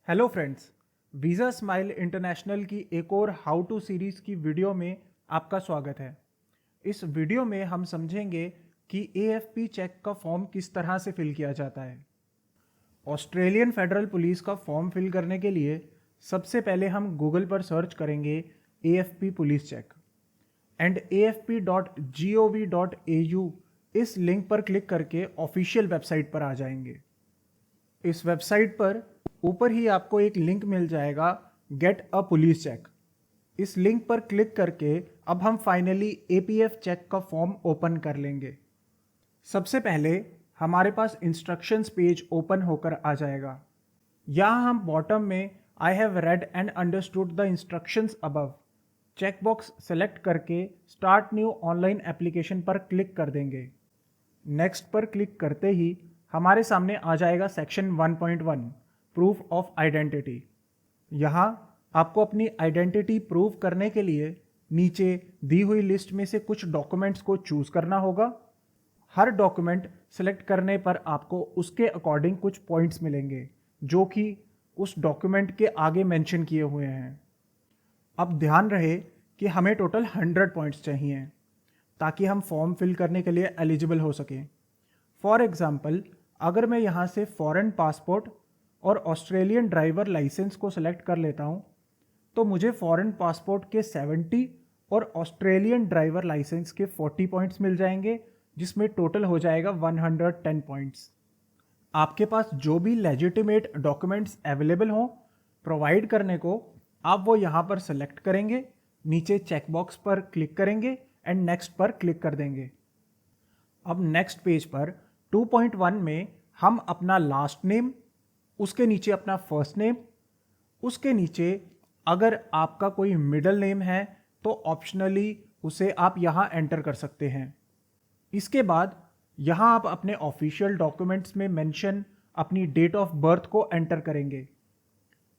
Hello friends, visa smile international की एक और हाउ टू सीरीज़ की वीडियो में आपका स्वागत है। इस वीडियो में हम समझेंगे कि एएफपी चेक का फॉर्म किस तरह से फिल किया जाता है। ऑस्ट्रेलियन फेडरल पुलिस का फॉर्म फिल करने के लिए सबसे पहले हम गूगल पर सर्च करेंगे AFP police check and afp.gov.au इस लिंक पर क्लिक करके ऑफिशियल वेबसाइट पर आ जाएंगे। इस वेबसाइट पर ऊपर ही आपको एक लिंक मिल जाएगा गेट अ पुलिस चेक। इस लिंक पर क्लिक करके अब हम फाइनली एपीएफ चेक का फॉर्म ओपन कर लेंगे। सबसे पहले हमारे पास इंस्ट्रक्शंस पेज ओपन होकर आ जाएगा। यहाँ हम बॉटम में I have read and understood the instructions above check box select करके स्टार्ट न्यू ऑनलाइन एप्लीकेशन पर क्लिक कर देंगे। नेक्स्ट पर क्लिक करते ही हमारे सामने आ जाएगा सेक्शन 1.1 प्रूफ ऑफ आइडेंटिटी। यहाँ आपको अपनी आइडेंटिटी प्रूव करने के लिए नीचे दी हुई लिस्ट में से कुछ डॉक्यूमेंट्स को चूज करना होगा। हर डॉक्यूमेंट सेलेक्ट करने पर आपको उसके अकॉर्डिंग कुछ पॉइंट्स मिलेंगे जो कि उस डॉक्यूमेंट के आगे मेंशन किए हुए हैं। अब ध्यान रहे कि हमें टोटल 100 पॉइंट्स चाहिए ताकि हम फॉर्म फिल करने के लिए एलिजिबल हो सकें। फॉर एग्जाम्पल, अगर मैं यहाँ से फॉरेन पासपोर्ट और ऑस्ट्रेलियन ड्राइवर लाइसेंस को सिलेक्ट कर लेता हूँ तो मुझे फॉरेन पासपोर्ट के 70 और ऑस्ट्रेलियन ड्राइवर लाइसेंस के 40 पॉइंट्स मिल जाएंगे, जिसमें टोटल हो जाएगा 110 पॉइंट्स। आपके पास जो भी लेजिटिमेट डॉक्यूमेंट्स अवेलेबल हों प्रोवाइड करने को, आप वो यहाँ पर सेलेक्ट करेंगे, नीचे चेकबॉक्स पर क्लिक करेंगे एंड नेक्स्ट पर क्लिक कर देंगे। अब नेक्स्ट पेज पर 2.1 में हम अपना लास्ट नेम, उसके नीचे अपना फर्स्ट नेम, उसके नीचे अगर आपका कोई मिडिल नेम है तो ऑप्शनली उसे आप यहाँ एंटर कर सकते हैं। इसके बाद यहाँ आप अपने ऑफिशियल डॉक्यूमेंट्स में मेंशन अपनी डेट ऑफ बर्थ को एंटर करेंगे।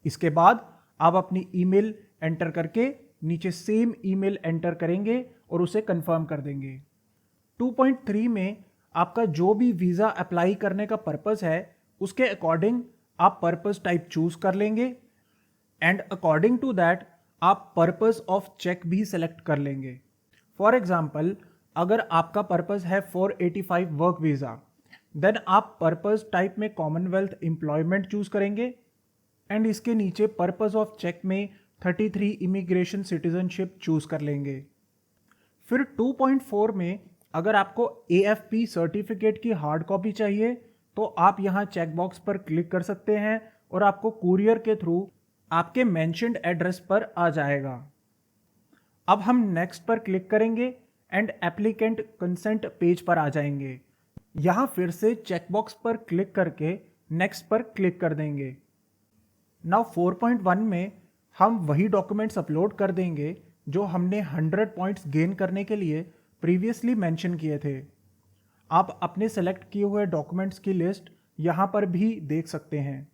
इसके बाद आप अपनी ईमेल एंटर करके नीचे सेम ईमेल एंटर करेंगे और उसे कंफर्म कर देंगे। 2.3 में आपका जो भी वीज़ा अप्लाई करने का पर्पस है उसके अकॉर्डिंग आप पर्पस टाइप चूज कर लेंगे एंड अकॉर्डिंग टू दैट आप पर्पस ऑफ चेक भी सेलेक्ट कर लेंगे। फॉर एग्जाम्पल, अगर आपका पर्पस है 485 वर्क वीज़ा, देन आप पर्पस टाइप में कॉमनवेल्थ एम्प्लॉयमेंट चूज करेंगे एंड इसके नीचे पर्पस ऑफ चेक में 33 इमिग्रेशन सिटीजनशिप चूज कर लेंगे। फिर 2.4 में अगर आपको AFP सर्टिफिकेट की हार्ड कॉपी चाहिए तो आप यहाँ चेकबॉक्स पर क्लिक कर सकते हैं और आपको कुरियर के थ्रू आपके मेंशन्ड एड्रेस पर आ जाएगा। अब हम नेक्स्ट पर क्लिक करेंगे एंड एप्लीकेंट कंसेंट पेज पर आ जाएंगे। यहाँ फिर से चेकबॉक्स पर क्लिक करके नेक्स्ट पर क्लिक कर देंगे। नाउ 4.1 में हम वही डॉक्यूमेंट्स अपलोड कर देंगे जो हमने 100 पॉइंट्स गेन करने के लिए प्रीवियसली मेंशन किए थे। आप अपने सेलेक्ट किए हुए डॉक्यूमेंट्स की लिस्ट यहाँ पर भी देख सकते हैं।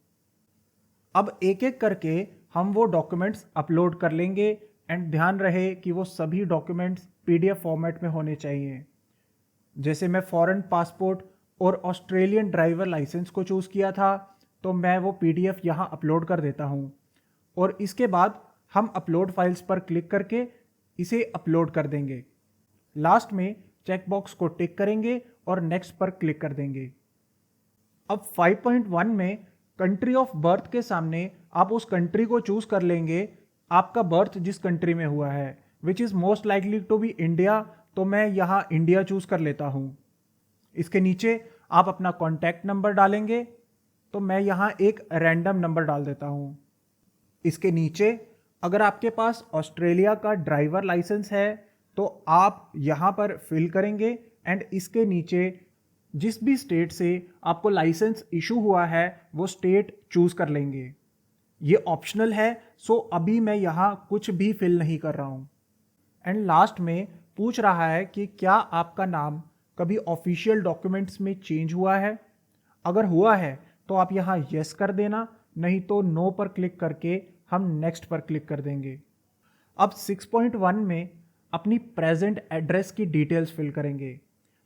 अब एक एक करके हम वो डॉक्यूमेंट्स अपलोड कर लेंगे एंड ध्यान रहे कि वो सभी डॉक्यूमेंट्स PDF फॉर्मेट में होने चाहिए। जैसे मैं फॉरेन पासपोर्ट और ऑस्ट्रेलियन ड्राइवर लाइसेंस को चूज़ किया था तो मैं वो PDF यहाँ अपलोड कर देता हूँ और इसके बाद हम अपलोड फाइल्स पर क्लिक करके इसे अपलोड कर देंगे। लास्ट में चेकबॉक्स को टिक करेंगे और नेक्स्ट पर क्लिक कर देंगे। अब 5.1 में कंट्री ऑफ बर्थ के सामने आप उस कंट्री को चूज कर लेंगे आपका बर्थ जिस कंट्री में हुआ है, which is most likely to be India, तो मैं यहाँ इंडिया चूज कर लेता हूँ। इसके नीचे आप अपना कॉन्टैक्ट नंबर डालेंगे, तो मैं यहाँ एक रैंडम नंबर डाल देता हूँ। इसके नीचे अगर आपके पास ऑस्ट्रेलिया का ड्राइवर लाइसेंस है तो आप यहाँ पर फिल करेंगे एंड इसके नीचे जिस भी स्टेट से आपको लाइसेंस इशू हुआ है वो स्टेट चूज कर लेंगे। ये ऑप्शनल है, सो अभी मैं यहाँ कुछ भी फिल नहीं कर रहा हूँ। एंड लास्ट में पूछ रहा है कि क्या आपका नाम कभी ऑफिशियल डॉक्यूमेंट्स में चेंज हुआ है। अगर हुआ है तो आप यहाँ यस कर देना, नहीं तो नो पर क्लिक करके हम नेक्स्ट पर क्लिक कर देंगे। अब 6.1 में अपनी प्रेजेंट एड्रेस की डिटेल्स फिल करेंगे,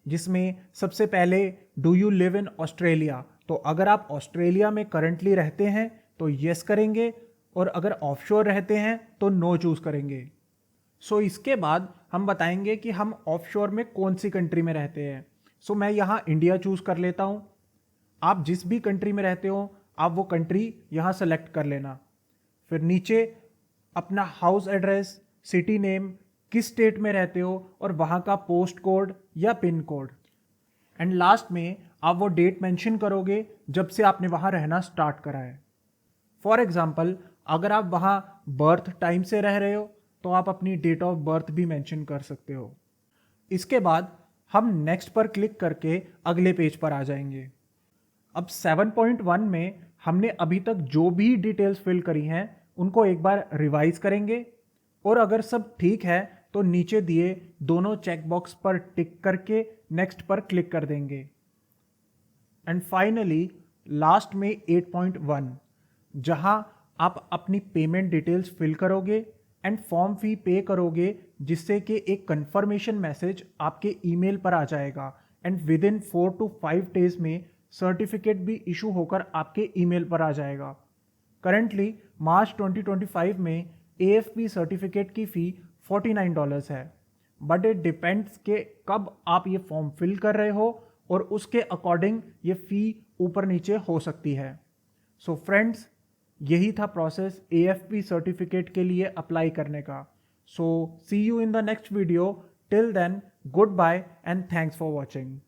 जिसमें सबसे पहले do you live in Australia, तो अगर आप ऑस्ट्रेलिया में करंटली रहते हैं तो येस करेंगे, और अगर ऑफशोर रहते हैं तो नो चूज करेंगे। सो इसके बाद हम बताएंगे कि हम ऑफशोर में कौन सी कंट्री में रहते हैं। सो मैं यहाँ इंडिया चूज कर लेता हूँ। आप जिस भी कंट्री में रहते हो आप वो कंट्री यहाँ सेलेक्ट कर लेना। फिर नीचे अपना हाउस एड्रेस, सिटी नेम, किस स्टेट में रहते हो और वहाँ का पोस्ट कोड या पिन कोड, एंड लास्ट में आप वो डेट मेंशन करोगे जब से आपने वहाँ रहना स्टार्ट करा है। फॉर एग्जाम्पल, अगर आप वहाँ बर्थ टाइम से रह रहे हो तो आप अपनी डेट ऑफ बर्थ भी मेंशन कर सकते हो। इसके बाद हम नेक्स्ट पर क्लिक करके अगले पेज पर आ जाएंगे। अब 7.1 में हमने अभी तक जो भी डिटेल्स फिल करी हैं उनको एक बार रिवाइज करेंगे, और अगर सब ठीक है तो नीचे दिए दोनों चेक बॉक्स पर टिक करके नेक्स्ट पर क्लिक कर देंगे। एंड फाइनली लास्ट में 8.1, जहां आप अपनी पेमेंट डिटेल्स फिल करोगे एंड फॉर्म फी पे करोगे, जिससे कि एक कंफर्मेशन मैसेज आपके ईमेल पर आ जाएगा and with in 4 to 5 days में सर्टिफिकेट भी इशू होकर आपके ईमेल पर आ जाएगा। करंटली मार्च 2025 में AFP सर्टिफिकेट की फ़ी $49 है, बट इट डिपेंड्स के कब आप ये फॉर्म फिल कर रहे हो और उसके अकॉर्डिंग ये फ़ी ऊपर नीचे हो सकती है। सो फ्रेंड्स, यही था प्रोसेस AFP सर्टिफिकेट के लिए अप्लाई करने का। So see you in the next video. Till then, goodbye and thanks for watching.